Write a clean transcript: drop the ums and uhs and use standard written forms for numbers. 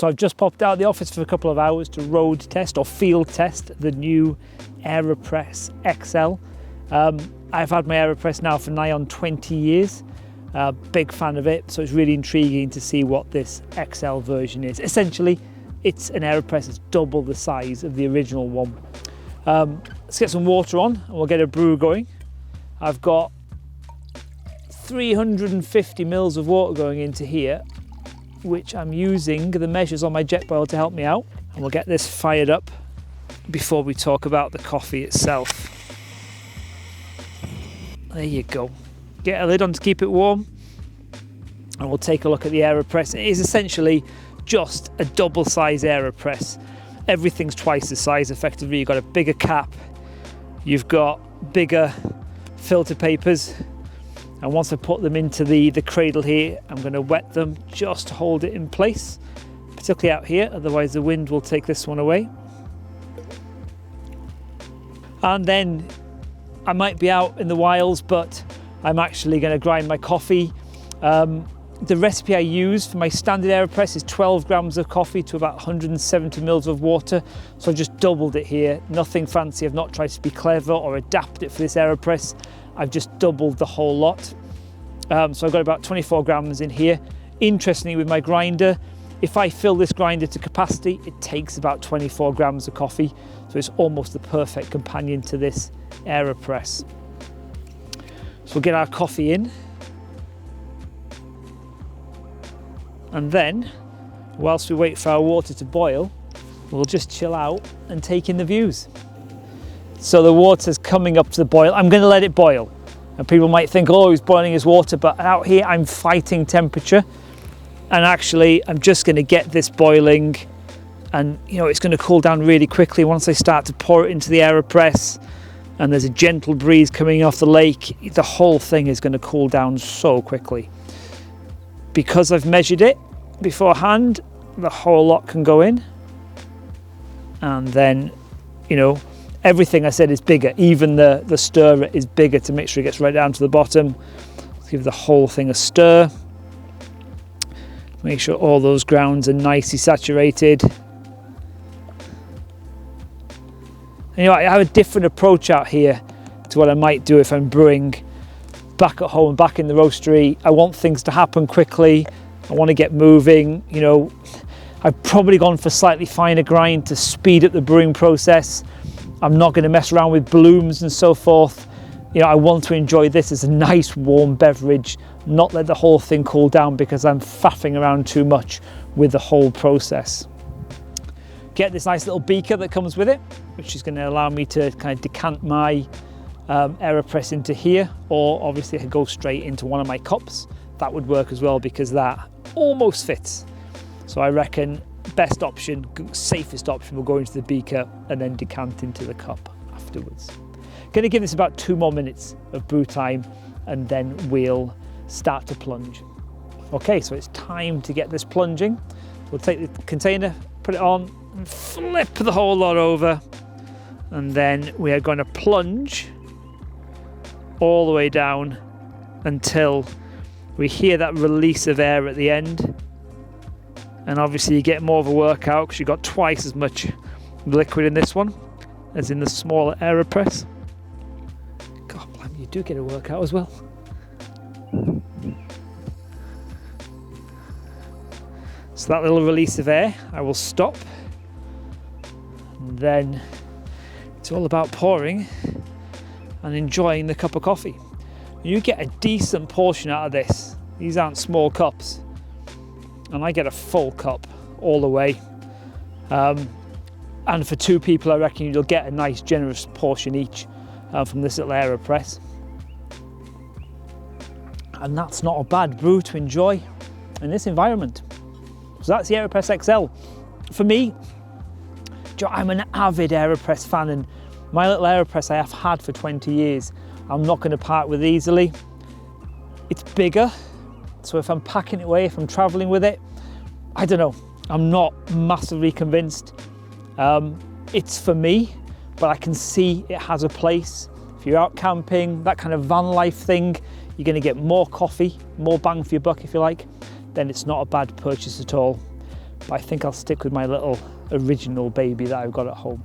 So I've just popped out of the office for a couple of hours to road test or field test the new Aeropress XL. I've had my Aeropress now for nigh on 20 years. Big fan of it, so it's really intriguing to see what this XL version is. Essentially, it's an Aeropress that's double the size of the original one. Let's get some water on and we'll get a brew going. I've got 350 mils of water going into here, which I'm using the measures on my jet boil to help me out. And we'll get this fired up before we talk about the coffee itself. There you go. Get a lid on to keep it warm. And we'll take a look at the Aeropress. It is essentially just a double size Aeropress. Everything's twice the size effectively. You've got a bigger cap, you've got bigger filter papers, and once I put them into the cradle here, I'm going to wet them just to hold it in place, particularly out here, otherwise the wind will take this one away. And then I might be out in the wilds, but I'm actually going to grind my coffee. The recipe I use for my standard Aeropress is 12 grams of coffee to about 170 mils of water. So I've just doubled it here. Nothing fancy. I've not tried to be clever or adapt it for this Aeropress. I've just doubled the whole lot. So I've got about 24 grams in here. Interestingly, with my grinder, if I fill this grinder to capacity, it takes about 24 grams of coffee. So it's almost the perfect companion to this Aeropress. So we'll get our coffee in. And then, whilst we wait for our water to boil, we'll just chill out and take in the views. So the water's coming up to the boil. I'm going to let it boil. And people might think, oh, he's boiling his water, but out here I'm fighting temperature. And actually, I'm just going to get this boiling, and it's going to cool down really quickly once I start to pour it into the Aeropress. And there's a gentle breeze coming off the lake. The whole thing is going to cool down so quickly. Because I've measured it beforehand, the whole lot can go in. And then, everything I said is bigger. Even the stirrer is bigger to make sure it gets right down to the bottom. Let's give the whole thing a stir. Make sure all those grounds are nicely saturated. And, I have a different approach out here to what I might do if I'm brewing back at home, back in the roastery. I want things to happen quickly. I want to get moving. I've probably gone for slightly finer grind to speed up the brewing process. I'm not going to mess around with blooms and so forth. I want to enjoy this as a nice warm beverage, not let the whole thing cool down because I'm faffing around too much with the whole process. Get this nice little beaker that comes with it, which is going to allow me to kind of decant my Aeropress into here, or obviously I could go straight into one of my cups. That would work as well because that almost fits. So I reckon best option, safest option will go into the beaker and then decant into the cup afterwards. Going to give this about 2 more minutes of brew time and then we'll start to plunge. Okay, so it's time to get this plunging. We'll take the container, put it on, and flip the whole lot over, and then we are going to plunge all the way down until we hear that release of air at the end. And obviously you get more of a workout because you've got twice as much liquid in this one as in the smaller Aeropress. God blimey, you do get a workout as well. So that little release of air, I will stop. And then it's all about pouring and enjoying the cup of coffee. You get a decent portion out of this. These aren't small cups. And I get a full cup all the way. And for 2 people, I reckon you'll get a nice generous portion each from this little Aeropress. And that's not a bad brew to enjoy in this environment. So that's the Aeropress XL. For me, I'm an avid Aeropress fan, and my little Aeropress I have had for 20 years. I'm not going to part with easily. It's bigger, so if I'm packing it away, if I'm traveling with it, I don't know. I'm not massively convinced. It's for me, but I can see it has a place. If you're out camping, that kind of van life thing, you're going to get more coffee, more bang for your buck if you like, then it's not a bad purchase at all. but I think I'll stick with my little original baby that I've got at home.